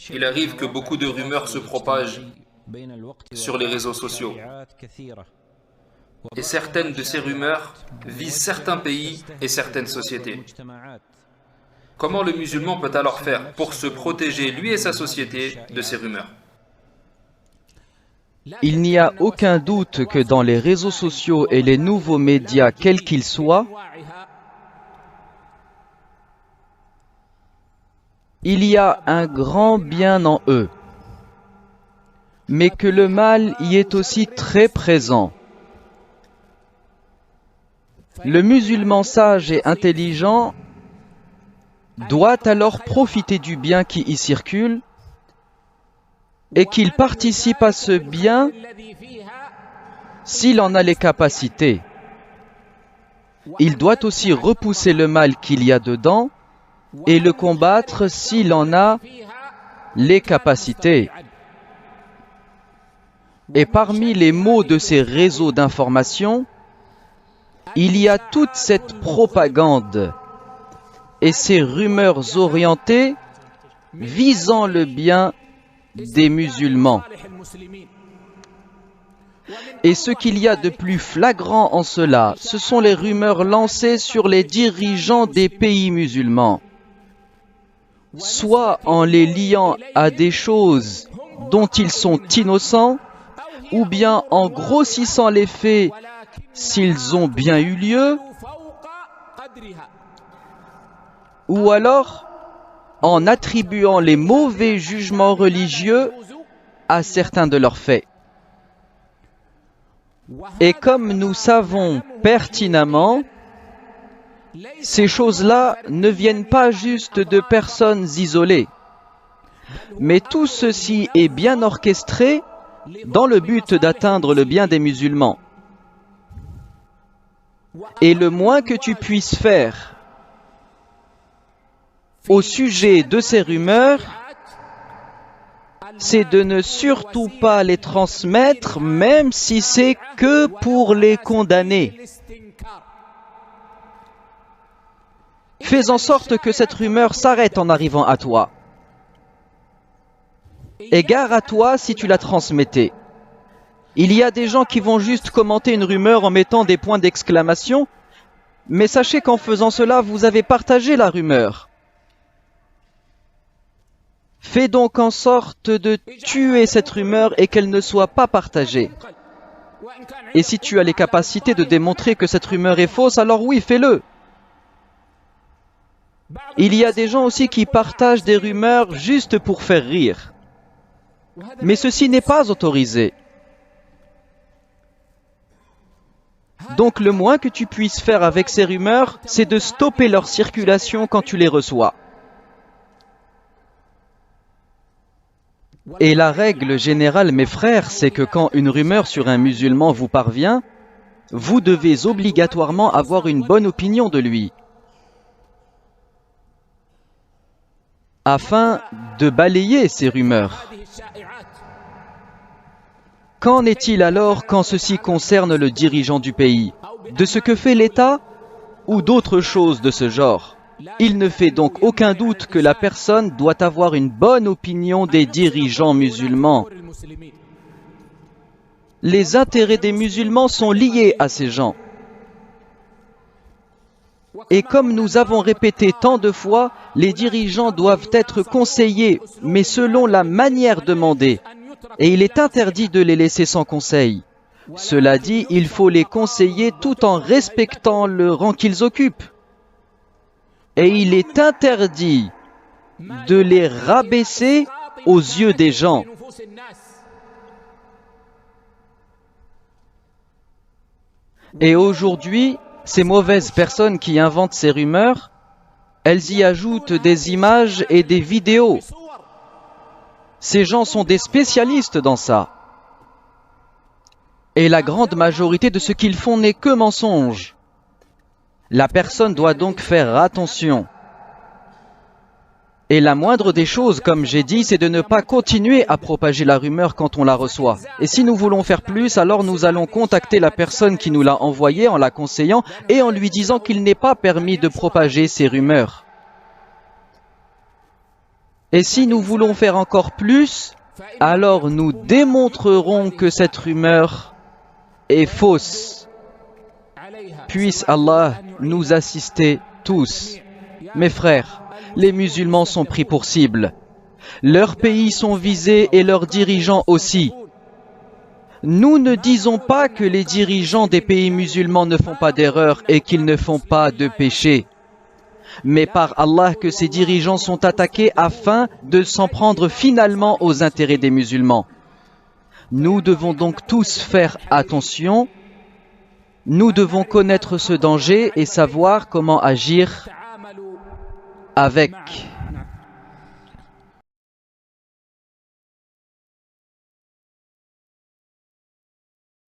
Il arrive que beaucoup de rumeurs se propagent sur les réseaux sociaux. Et certaines de ces rumeurs visent certains pays et certaines sociétés. Comment le musulman peut alors faire pour se protéger, lui et sa société, de ces rumeurs? Il n'y a aucun doute que dans les réseaux sociaux et les nouveaux médias, quels qu'ils soient, il y a un grand bien en eux, mais que le mal y est aussi très présent. Le musulman sage et intelligent doit alors profiter du bien qui y circule et qu'il participe à ce bien s'il en a les capacités. Il doit aussi repousser le mal qu'il y a dedans et le combattre s'il en a les capacités. Et parmi les maux de ces réseaux d'information, il y a toute cette propagande et ces rumeurs orientées visant le bien des musulmans. Et ce qu'il y a de plus flagrant en cela, ce sont les rumeurs lancées sur les dirigeants des pays musulmans, soit en les liant à des choses dont ils sont innocents, ou bien en grossissant les faits s'ils ont bien eu lieu, ou alors en attribuant les mauvais jugements religieux à certains de leurs faits. Et comme nous savons pertinemment, ces choses-là ne viennent pas juste de personnes isolées, mais tout ceci est bien orchestré dans le but d'atteindre le bien des musulmans. Et le moins que tu puisses faire au sujet de ces rumeurs, c'est de ne surtout pas les transmettre, même si c'est que pour les condamner. Fais en sorte que cette rumeur s'arrête en arrivant à toi. Et gare à toi si tu la transmettais. Il y a des gens qui vont juste commenter une rumeur en mettant des points d'exclamation, mais sachez qu'en faisant cela, vous avez partagé la rumeur. Fais donc en sorte de tuer cette rumeur et qu'elle ne soit pas partagée. Et si tu as les capacités de démontrer que cette rumeur est fausse, alors oui, fais-le. Il y a des gens aussi qui partagent des rumeurs juste pour faire rire. Mais ceci n'est pas autorisé. Donc le moins que tu puisses faire avec ces rumeurs, c'est de stopper leur circulation quand tu les reçois. Et la règle générale, mes frères, c'est que quand une rumeur sur un musulman vous parvient, vous devez obligatoirement avoir une bonne opinion de lui, afin de balayer ces rumeurs. Qu'en est-il alors quand ceci concerne le dirigeant du pays, de ce que fait l'État ou d'autres choses de ce genre? Il ne fait donc aucun doute que la personne doit avoir une bonne opinion des dirigeants musulmans. Les intérêts des musulmans sont liés à ces gens. Et comme nous avons répété tant de fois, les dirigeants doivent être conseillés, mais selon la manière demandée. Et il est interdit de les laisser sans conseil. Cela dit, il faut les conseiller tout en respectant le rang qu'ils occupent. Et il est interdit de les rabaisser aux yeux des gens. Et aujourd'hui, ces mauvaises personnes qui inventent ces rumeurs, elles y ajoutent des images et des vidéos. Ces gens sont des spécialistes dans ça. Et la grande majorité de ce qu'ils font n'est que mensonge. La personne doit donc faire attention. Et la moindre des choses, comme j'ai dit, c'est de ne pas continuer à propager la rumeur quand on la reçoit. Et si nous voulons faire plus, alors nous allons contacter la personne qui nous l'a envoyée en la conseillant et en lui disant qu'il n'est pas permis de propager ces rumeurs. Et si nous voulons faire encore plus, alors nous démontrerons que cette rumeur est fausse. Puisse Allah nous assister tous. Mes frères, les musulmans sont pris pour cible. Leurs pays sont visés et leurs dirigeants aussi. Nous ne disons pas que les dirigeants des pays musulmans ne font pas d'erreurs et qu'ils ne font pas de péché. Mais par Allah que ces dirigeants sont attaqués afin de s'en prendre finalement aux intérêts des musulmans. Nous devons donc tous faire attention. Nous devons connaître ce danger et savoir comment agir avec.